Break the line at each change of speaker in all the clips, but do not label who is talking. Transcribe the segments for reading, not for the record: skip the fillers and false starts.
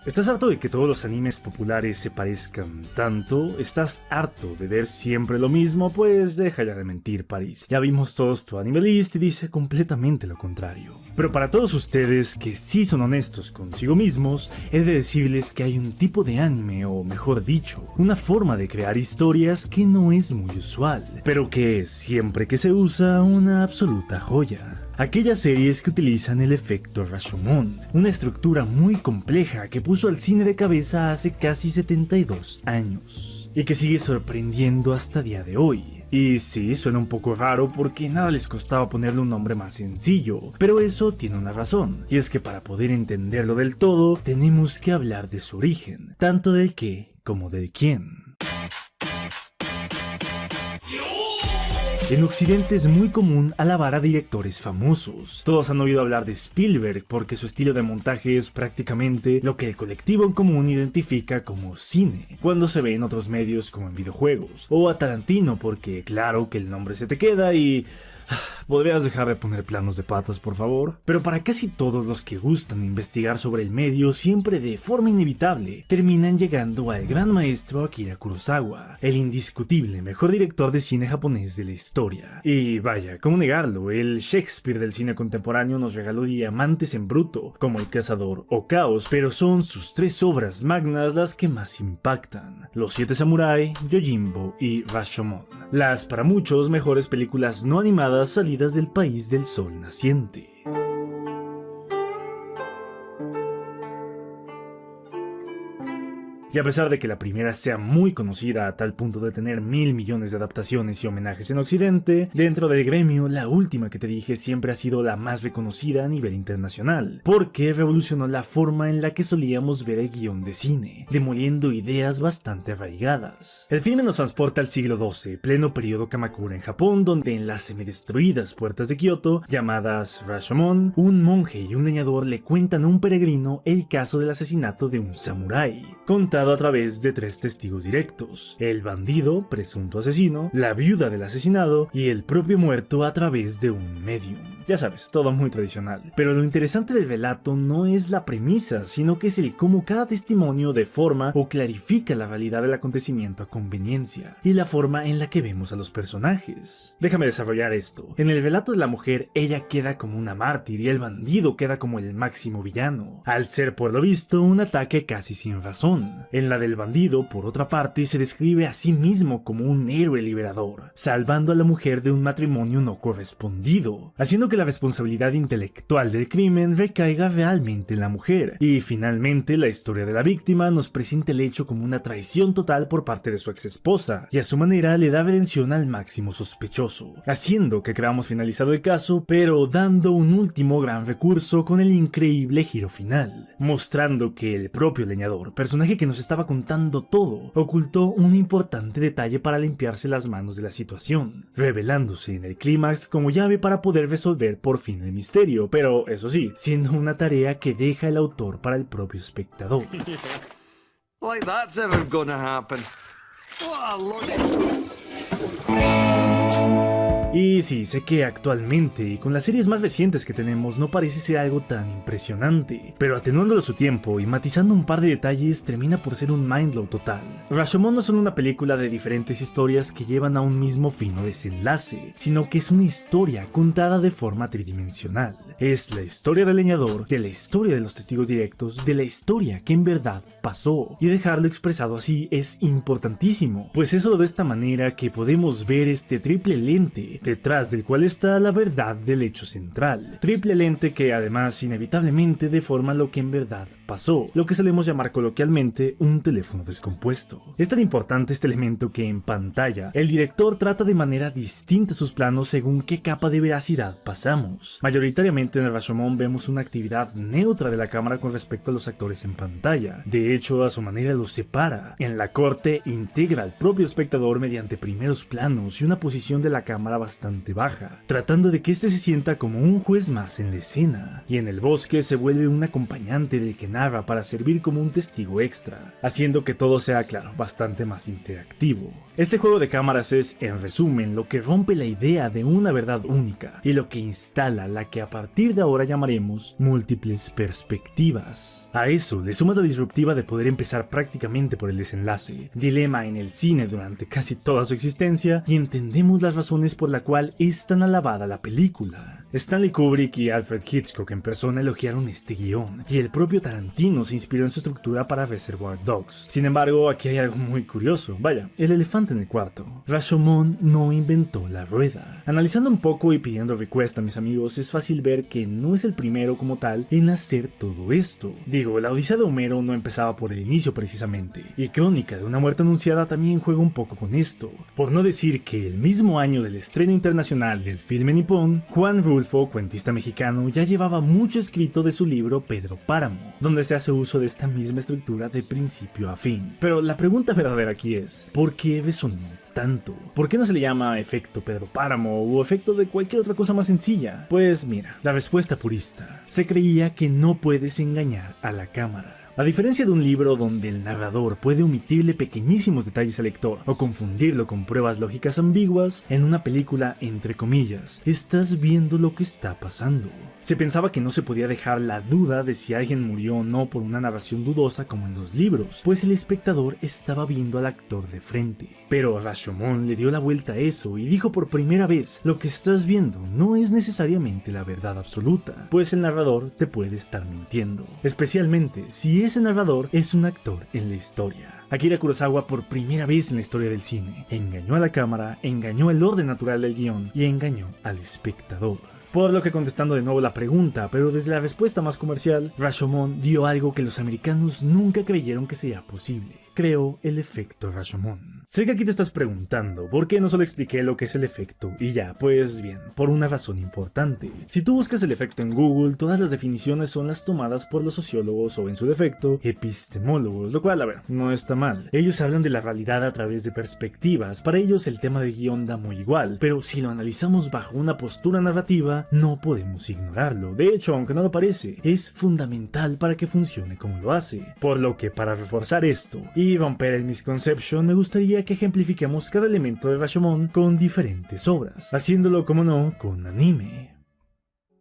¿Estás harto de que todos los animes populares se parezcan tanto? ¿Estás harto de ver siempre lo mismo? Pues deja ya de mentir, París. Ya vimos todos tu anime list y dice completamente lo contrario. Pero para todos ustedes que sí son honestos consigo mismos, he de decirles que hay un tipo de anime, o mejor dicho, una forma de crear historias que no es muy usual, pero que es, siempre que se usa, una absoluta joya. Aquellas series que utilizan el efecto Rashomon, una estructura muy compleja que puso al cine de cabeza hace casi 72 años, y que sigue sorprendiendo hasta día de hoy. Y sí, suena un poco raro porque nada les costaba ponerle un nombre más sencillo, pero eso tiene una razón, y es que para poder entenderlo del todo, tenemos que hablar de su origen, tanto del qué como del quién. En Occidente es muy común alabar a directores famosos. Todos han oído hablar de Spielberg porque su estilo de montaje es prácticamente lo que el colectivo en común identifica como cine, cuando se ve en otros medios como en videojuegos. O a Tarantino porque claro que el nombre se te queda y... ¿podrías dejar de poner planos de patas, por favor? Pero para casi todos los que gustan investigar sobre el medio, siempre de forma inevitable, terminan llegando al gran maestro Akira Kurosawa, el indiscutible mejor director de cine japonés de la historia. Y vaya, ¿cómo negarlo? El Shakespeare del cine contemporáneo nos regaló diamantes en bruto, como El Cazador o Caos, pero son sus tres obras magnas las que más impactan: Los Siete Samurai, Yojimbo y Rashomon. Las para muchos mejores películas no animadas salidas del país del sol naciente. Y a pesar de que la primera sea muy conocida a tal punto de tener 1000 millones de adaptaciones y homenajes en Occidente, dentro del gremio la última que te dije siempre ha sido la más reconocida a nivel internacional, porque revolucionó la forma en la que solíamos ver el guión de cine, demoliendo ideas bastante arraigadas. El filme nos transporta al siglo XII, pleno periodo Kamakura en Japón, donde en las semidestruidas puertas de Kioto, llamadas Rashomon, un monje y un leñador le cuentan a un peregrino el caso del asesinato de un samurái, contado a través de tres testigos directos: el bandido, presunto asesino, la viuda del asesinado y el propio muerto a través de un medium. Ya sabes, todo muy tradicional. Pero lo interesante del relato no es la premisa, sino que es el cómo cada testimonio deforma o clarifica la realidad del acontecimiento a conveniencia, y la forma en la que vemos a los personajes. Déjame desarrollar esto. En el relato de la mujer, ella queda como una mártir y el bandido queda como el máximo villano, al ser por lo visto un ataque casi sin razón. En la del bandido, por otra parte, se describe a sí mismo como un héroe liberador, salvando a la mujer de un matrimonio no correspondido, haciendo que la responsabilidad intelectual del crimen recaiga realmente en la mujer. Y finalmente, la historia de la víctima nos presenta el hecho como una traición total por parte de su ex esposa, y a su manera le da redención al máximo sospechoso, haciendo que creamos finalizado el caso, pero dando un último gran recurso con el increíble giro final, mostrando que el propio leñador, personaje que nos estaba contando todo, ocultó un importante detalle para limpiarse las manos de la situación, revelándose en el clímax como llave para poder resolver por fin el misterio, pero eso sí, siendo una tarea que deja el autor para el propio espectador.
Like that's ever gonna happen.
Y sí, sé que actualmente, y con las series más recientes que tenemos, no parece ser algo tan impresionante, pero atenuándolo a su tiempo y matizando un par de detalles, termina por ser un mindblow total. Rashomon no es solo una película de diferentes historias que llevan a un mismo fin o desenlace, sino que es una historia contada de forma tridimensional. Es la historia del leñador, de la historia de los testigos directos, de la historia que en verdad pasó, y dejarlo expresado así es importantísimo, pues es solo de esta manera que podemos ver este triple lente detrás del cual está la verdad del hecho central. Triple lente que además inevitablemente deforma lo que en verdad pasó, lo que solemos llamar coloquialmente un teléfono descompuesto. Es tan importante este elemento que en pantalla el director trata de manera distinta sus planos según qué capa de veracidad pasamos. Mayoritariamente en el Rashomon vemos una actividad neutra de la cámara con respecto a los actores en pantalla. De hecho, a su manera los separa. En la corte integra al propio espectador mediante primeros planos y una posición de la cámara bastante bastante baja, tratando de que este se sienta como un juez más en la escena, y en el bosque se vuelve un acompañante del que narra para servir como un testigo extra, haciendo que todo sea, claro, bastante más interactivo. Este juego de cámaras es, en resumen, lo que rompe la idea de una verdad única y lo que instala la que a partir de ahora llamaremos múltiples perspectivas. A eso le suma la disruptiva de poder empezar prácticamente por el desenlace, dilema en el cine durante casi toda su existencia, y entendemos las razones por la cual es tan alabada la película. Stanley Kubrick y Alfred Hitchcock en persona elogiaron este guión, y el propio Tarantino se inspiró en su estructura para Reservoir Dogs. Sin embargo, aquí hay algo muy curioso. Vaya, el elefante en el cuarto. Rashomon no inventó la rueda. Analizando un poco y pidiendo request a mis amigos, es fácil ver que no es el primero como tal en hacer todo esto. Digo, la Odisea de Homero no empezaba por el inicio precisamente, y Crónica de una muerte anunciada también juega un poco con esto. Por no decir que el mismo año del estreno internacional del filme nipón, Juan Rulfo, cuentista mexicano, ya llevaba mucho escrito de su libro Pedro Páramo, donde se hace uso de esta misma estructura de principio a fin. Pero la pregunta verdadera aquí es, ¿por qué resonó tanto? ¿Por qué no se le llama efecto Pedro Páramo o efecto de cualquier otra cosa más sencilla? Pues mira, la respuesta purista. Se creía que no puedes engañar a la cámara. A diferencia de un libro donde el narrador puede omitirle pequeñísimos detalles al lector o confundirlo con pruebas lógicas ambiguas, en una película, entre comillas, estás viendo lo que está pasando. Se pensaba que no se podía dejar la duda de si alguien murió o no por una narración dudosa como en los libros, pues el espectador estaba viendo al actor de frente. Pero Rashomon le dio la vuelta a eso y dijo por primera vez, lo que estás viendo no es necesariamente la verdad absoluta, pues el narrador te puede estar mintiendo, especialmente si ese narrador es un actor en la historia. Akira Kurosawa, por primera vez en la historia del cine, engañó a la cámara, engañó el orden natural del guión y engañó al espectador. Por lo que, contestando de nuevo la pregunta, pero desde la respuesta más comercial, Rashomon dio algo que los americanos nunca creyeron que sería posible. Creó el efecto Rashomon. Sé que aquí te estás preguntando por qué no solo expliqué lo que es el efecto y ya, pues bien, por una razón importante. Si tú buscas el efecto en Google, todas las definiciones son las tomadas por los sociólogos o, en su defecto, epistemólogos, lo cual, a ver, no está mal. Ellos hablan de la realidad a través de perspectivas, para ellos el tema de guión da muy igual, pero si lo analizamos bajo una postura narrativa, no podemos ignorarlo. De hecho, aunque no lo parece, es fundamental para que funcione como lo hace. Por lo que, para reforzar esto y romper el misconception, me gustaría que ejemplifiquemos cada elemento de Rashomon con diferentes obras, haciéndolo, como no, con anime.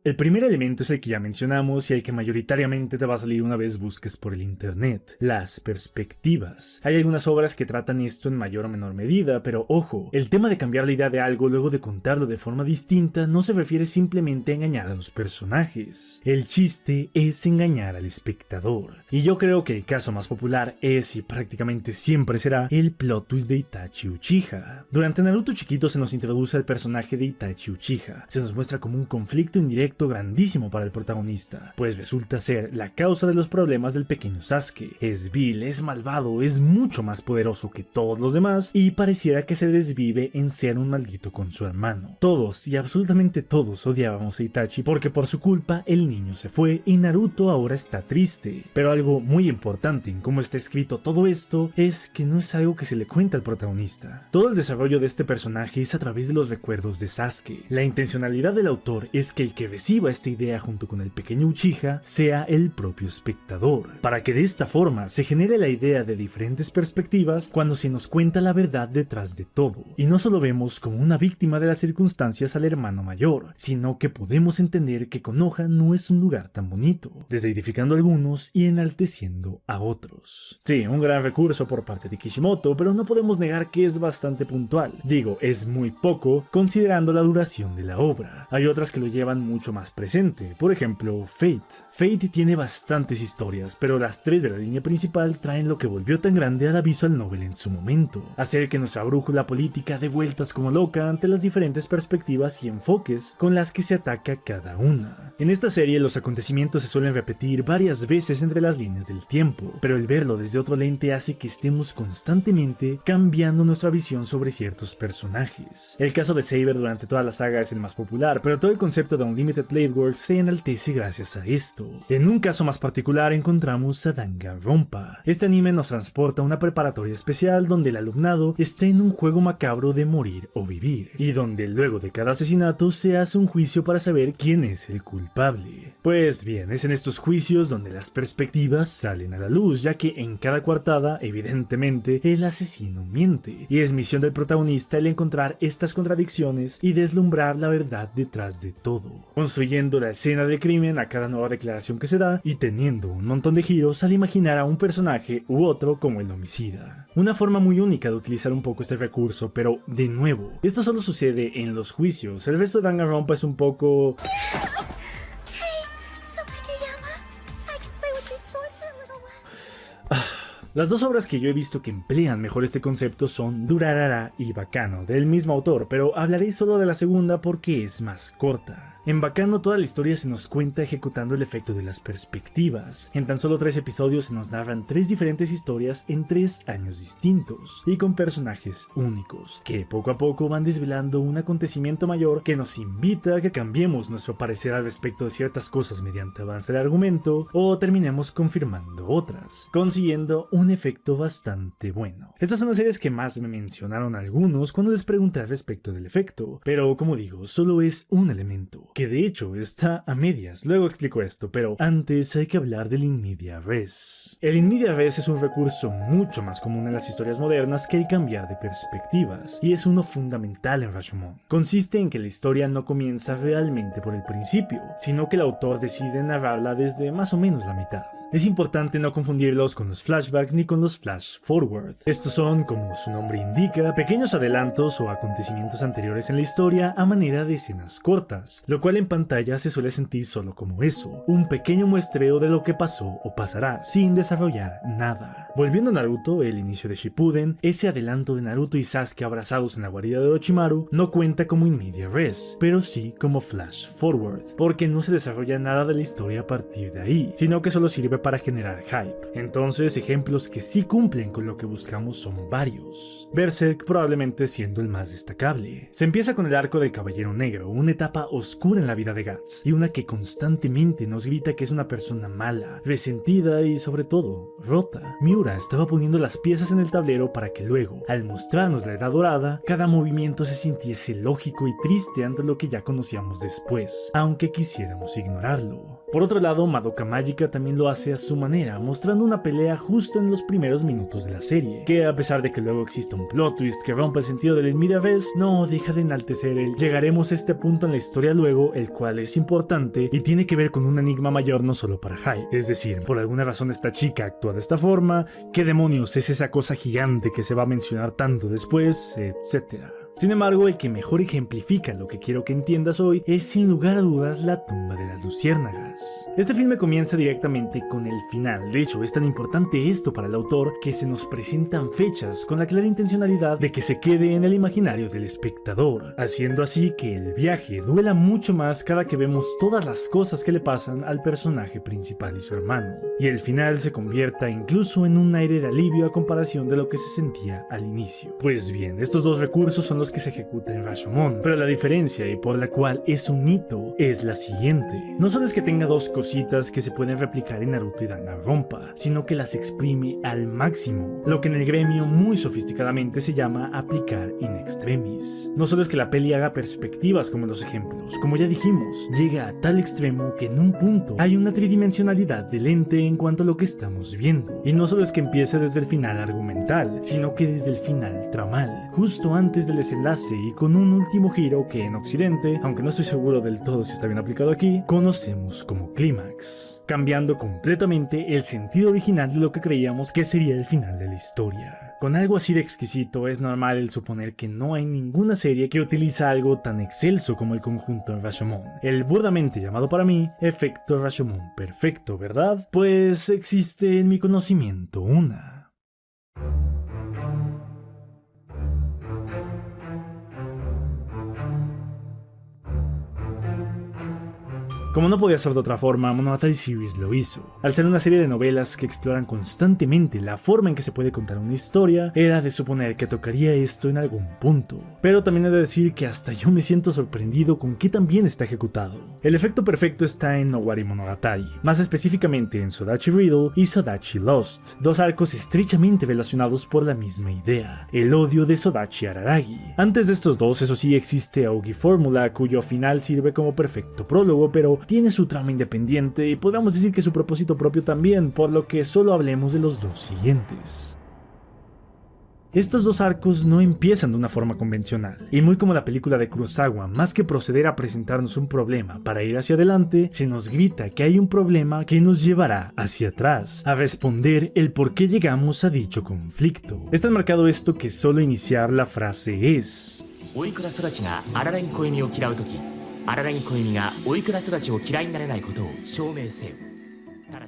El primer elemento es el que ya mencionamos y el que mayoritariamente te va a salir una vez busques por el internet: las perspectivas. Hay algunas obras que tratan esto en mayor o menor medida, pero ojo, el tema de cambiar la idea de algo luego de contarlo de forma distinta no se refiere simplemente a engañar a los personajes. El chiste es engañar al espectador. Y yo creo que el caso más popular es, y prácticamente siempre será, el plot twist de Itachi Uchiha. Durante Naruto chiquito se nos introduce al personaje de Itachi Uchiha. Se nos muestra como un conflicto indirecto grandísimo para el protagonista, pues resulta ser la causa de los problemas del pequeño Sasuke. Es vil, es malvado, es mucho más poderoso que todos los demás y pareciera que se desvive en ser un maldito con su hermano. Todos y absolutamente todos odiábamos a Itachi porque por su culpa el niño se fue y Naruto ahora está triste. Pero algo muy importante en cómo está escrito todo esto es que no es algo que se le cuenta al protagonista. Todo el desarrollo de este personaje es a través de los recuerdos de Sasuke. La intencionalidad del autor es que el que reciba esta idea junto con el pequeño Uchiha sea el propio espectador, para que de esta forma se genere la idea de diferentes perspectivas cuando se nos cuenta la verdad detrás de todo, y no solo vemos como una víctima de las circunstancias al hermano mayor, sino que podemos entender que Konoha no es un lugar tan bonito, desdeidificando a algunos y enalteciendo a otros. Sí, un gran recurso por parte de Kishimoto, pero no podemos negar que es bastante puntual. Digo, es muy poco considerando la duración de la obra. Hay otras que lo llevan mucho más presente, por ejemplo Fate. Fate tiene bastantes historias, pero las tres de la línea principal traen lo que volvió tan grande a la visual novel en su momento: hacer que nuestra brújula política dé vueltas como loca ante las diferentes perspectivas y enfoques con las que se ataca cada una. En esta serie los acontecimientos se suelen repetir varias veces entre las líneas del tiempo, pero el verlo desde otro lente hace que estemos constantemente cambiando nuestra visión sobre ciertos personajes. El caso de Saber durante toda la saga es el más popular, pero todo el concepto de Unlimited United Ladeworks se enaltece gracias a esto. En un caso más particular encontramos a Danganronpa. Este anime nos transporta a una preparatoria especial donde el alumnado está en un juego macabro de morir o vivir, y donde luego de cada asesinato se hace un juicio para saber quién es el culpable. Pues bien, es en estos juicios donde las perspectivas salen a la luz, ya que en cada coartada, evidentemente, el asesino miente, y es misión del protagonista el encontrar estas contradicciones y deslumbrar la verdad detrás de todo, construyendo la escena del crimen a cada nueva declaración que se da y teniendo un montón de giros al imaginar a un personaje u otro como el homicida. Una forma muy única de utilizar un poco este recurso, pero de nuevo, esto solo sucede en los juicios. El resto de Danganronpa es un poco... Las dos obras que yo he visto que emplean mejor este concepto son Durarara y Bacano, del mismo autor, pero hablaré solo de la segunda porque es más corta. En Bacano toda la historia se nos cuenta ejecutando el efecto de las perspectivas. En tan solo 3 episodios se nos narran 3 diferentes historias en 3 años distintos, y con personajes únicos, que poco a poco van desvelando un acontecimiento mayor que nos invita a que cambiemos nuestro parecer al respecto de ciertas cosas mediante avance del argumento, o terminemos confirmando otras, consiguiendo un efecto bastante bueno. Estas son las series que más me mencionaron algunos cuando les pregunté al respecto del efecto, pero como digo, solo es un elemento, que de hecho está a medias. Luego explico esto, pero antes hay que hablar del in media res. El in media res es un recurso mucho más común en las historias modernas que el cambiar de perspectivas, y es uno fundamental en Rashomon. Consiste en que la historia no comienza realmente por el principio, sino que el autor decide narrarla desde más o menos la mitad. Es importante no confundirlos con los flashbacks ni con los flash forward. Estos son, como su nombre indica, pequeños adelantos o acontecimientos anteriores en la historia a manera de escenas cortas, lo cual en pantalla se suele sentir solo como eso, un pequeño muestreo de lo que pasó o pasará, sin desarrollar nada. Volviendo a Naruto, el inicio de Shippuden, ese adelanto de Naruto y Sasuke abrazados en la guarida de Orochimaru no cuenta como in media res, pero sí como flash forward, porque no se desarrolla nada de la historia a partir de ahí, sino que solo sirve para generar hype. Entonces, ejemplos que sí cumplen con lo que buscamos son varios. Berserk probablemente siendo el más destacable. Se empieza con el arco del Caballero Negro, una etapa oscura en la vida de Guts, y una que constantemente nos grita que es una persona mala, resentida y sobre todo, rota. Miura estaba poniendo las piezas en el tablero para que luego, al mostrarnos la Edad Dorada, cada movimiento se sintiese lógico y triste ante lo que ya conocíamos después, aunque quisiéramos ignorarlo. Por otro lado, Madoka Mágica también lo hace a su manera, mostrando una pelea justo en los primeros minutos de la serie, que a pesar de que luego exista un plot twist que rompa el sentido del in media res, no deja de enaltecer el llegaremos a este punto en la historia luego, el cual es importante y tiene que ver con un enigma mayor no solo para Hype. Es decir, por alguna razón esta chica actúa de esta forma, ¿qué demonios es esa cosa gigante que se va a mencionar tanto después? Etcétera. Sin embargo, el que mejor ejemplifica lo que quiero que entiendas hoy es sin lugar a dudas La tumba de las luciérnagas. Este filme comienza directamente con el final. De hecho, es tan importante esto para el autor que se nos presentan fechas con la clara intencionalidad de que se quede en el imaginario del espectador, haciendo así que el viaje duela mucho más cada que vemos todas las cosas que le pasan al personaje principal y su hermano, y el final se convierta incluso en un aire de alivio a comparación de lo que se sentía al inicio. Pues bien, estos dos recursos son los que se ejecuta en Rashomon, pero la diferencia y por la cual es un hito es la siguiente. No solo es que tenga dos cositas que se pueden replicar en Naruto y Danganronpa, sino que las exprime al máximo, lo que en el gremio muy sofisticadamente se llama aplicar in extremis. No solo es que la peli haga perspectivas como los ejemplos, como ya dijimos, llega a tal extremo que en un punto hay una tridimensionalidad del ente en cuanto a lo que estamos viendo, y no solo es que empiece desde el final argumental, sino que desde el final tramal, justo antes del desenlace y con un último giro que en Occidente, aunque no estoy seguro del todo si está bien aplicado aquí, conocemos como clímax, cambiando completamente el sentido original de lo que creíamos que sería el final de la historia. Con algo así de exquisito es normal el suponer que no hay ninguna serie que utiliza algo tan excelso como el conjunto en Rashomon, el burdamente llamado para mí efecto Rashomon perfecto, ¿verdad? Pues existe en mi conocimiento una. Como no podía ser de otra forma, Monogatari Series lo hizo. Al ser una serie de novelas que exploran constantemente la forma en que se puede contar una historia, era de suponer que tocaría esto en algún punto. Pero también he de decir que hasta yo me siento sorprendido con qué tan bien está ejecutado. El efecto perfecto está en Owari Monogatari, más específicamente en Sodachi Riddle y Sodachi Lost, dos arcos estrechamente relacionados por la misma idea, el odio de Sodachi Araragi. Antes de estos dos, eso sí, existe Aogi Fórmula, cuyo final sirve como perfecto prólogo, pero tiene su trama independiente y podríamos decir que su propósito propio también, por lo que solo hablemos de los dos siguientes. Estos dos arcos no empiezan de una forma convencional, y muy como la película de Kurosawa, más que proceder a presentarnos un problema para ir hacia adelante, se nos grita que hay un problema que nos llevará hacia atrás, a responder el por qué llegamos a dicho conflicto. Es tan marcado esto que solo iniciar la frase es...
おいくら育ちが荒らぎ小弓を嫌うとき、荒らぎ小弓がおいくら育ちを嫌いになれないことを証明せよ。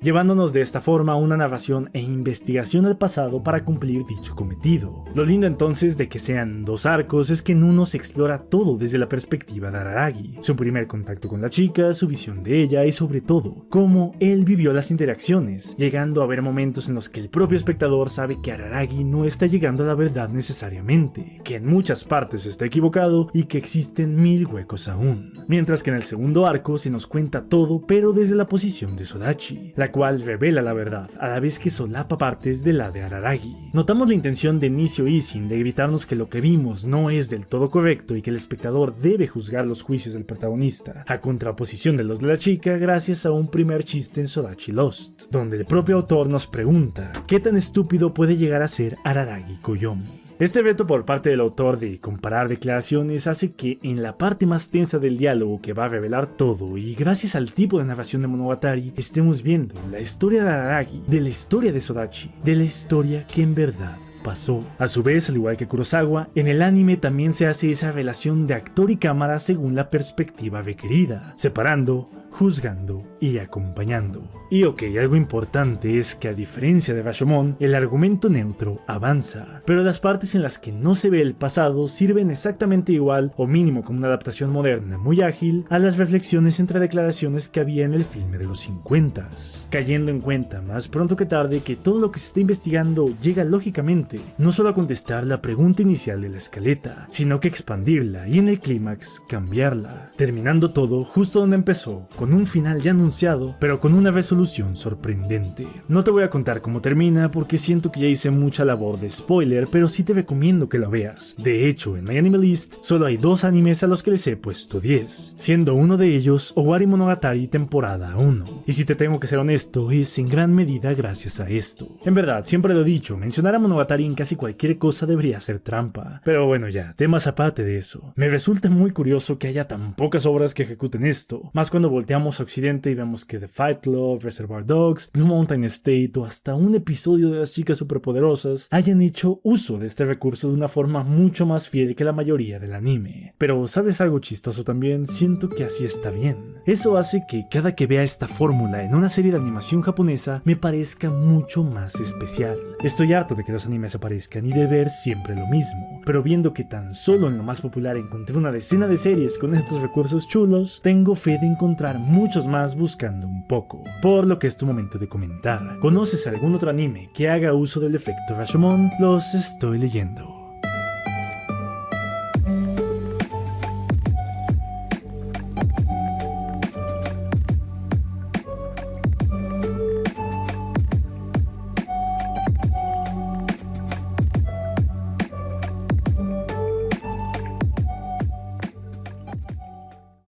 llevándonos de esta forma a una narración e investigación al pasado para cumplir dicho cometido. Lo lindo entonces de que sean dos arcos es que en uno se explora todo desde la perspectiva de Araragi, su primer contacto con la chica, su visión de ella y sobre todo, cómo él vivió las interacciones, llegando a haber momentos en los que el propio espectador sabe que Araragi no está llegando a la verdad necesariamente, que en muchas partes está equivocado y que existen 1000 huecos aún. Mientras que en el segundo arco se nos cuenta todo pero desde la posición de Sodachi, la cual revela la verdad, a la vez que solapa partes de la de Araragi. Notamos la intención de Nishio Ishin de gritarnos que lo que vimos no es del todo correcto y que el espectador debe juzgar los juicios del protagonista, a contraposición de los de la chica, gracias a un primer chiste en Sodachi Lost, donde el propio autor nos pregunta ¿qué tan estúpido puede llegar a ser Araragi Koyomi? Este reto por parte del autor de comparar declaraciones hace que en la parte más tensa del diálogo que va a revelar todo y gracias al tipo de narración de Monogatari estemos viendo la historia de Araragi, de la historia de Sodachi, de la historia que en verdad pasó. A su vez, al igual que Kurosawa, en el anime también se hace esa relación de actor y cámara según la perspectiva requerida, separando, juzgando y acompañando. Y ok, algo importante es que a diferencia de Rashomon, el argumento neutro avanza, pero las partes en las que no se ve el pasado sirven exactamente igual, o mínimo como una adaptación moderna muy ágil, a las reflexiones entre declaraciones que había en el filme de los 50s, cayendo en cuenta más pronto que tarde que todo lo que se está investigando llega lógicamente no solo a contestar la pregunta inicial de la escaleta, sino que expandirla y en el clímax cambiarla, terminando todo justo donde empezó, con un final ya anunciado, pero con una resolución sorprendente. No te voy a contar cómo termina porque siento que ya hice mucha labor de spoiler, pero sí te recomiendo que lo veas. De hecho, en My Anime List solo hay 2 animes a los que les he puesto 10, siendo uno de ellos Owari Monogatari temporada 1. Y si te tengo que ser honesto, es en gran medida gracias a esto. En verdad, siempre lo he dicho, mencionar a Monogatari en casi cualquier cosa debería ser trampa. Pero bueno ya, temas aparte de eso. Me resulta muy curioso que haya tan pocas obras que ejecuten esto, más cuando volteamos a Occidente y vemos que The Fight Club, Reservoir Dogs, Blue Mountain State o hasta un episodio de las chicas superpoderosas hayan hecho uso de este recurso de una forma mucho más fiel que la mayoría del anime. Pero ¿sabes algo chistoso también? Siento que así está bien. Eso hace que cada que vea esta fórmula en una serie de animación japonesa me parezca mucho más especial. Estoy harto de que los animes aparezcan y de ver siempre lo mismo, pero viendo que tan solo en lo más popular encontré una decena de series con estos recursos chulos, tengo fe de encontrar muchos más buscando un poco. Por lo que es tu momento de comentar. ¿Conoces algún otro anime que haga uso del efecto Rashomon? Los estoy leyendo.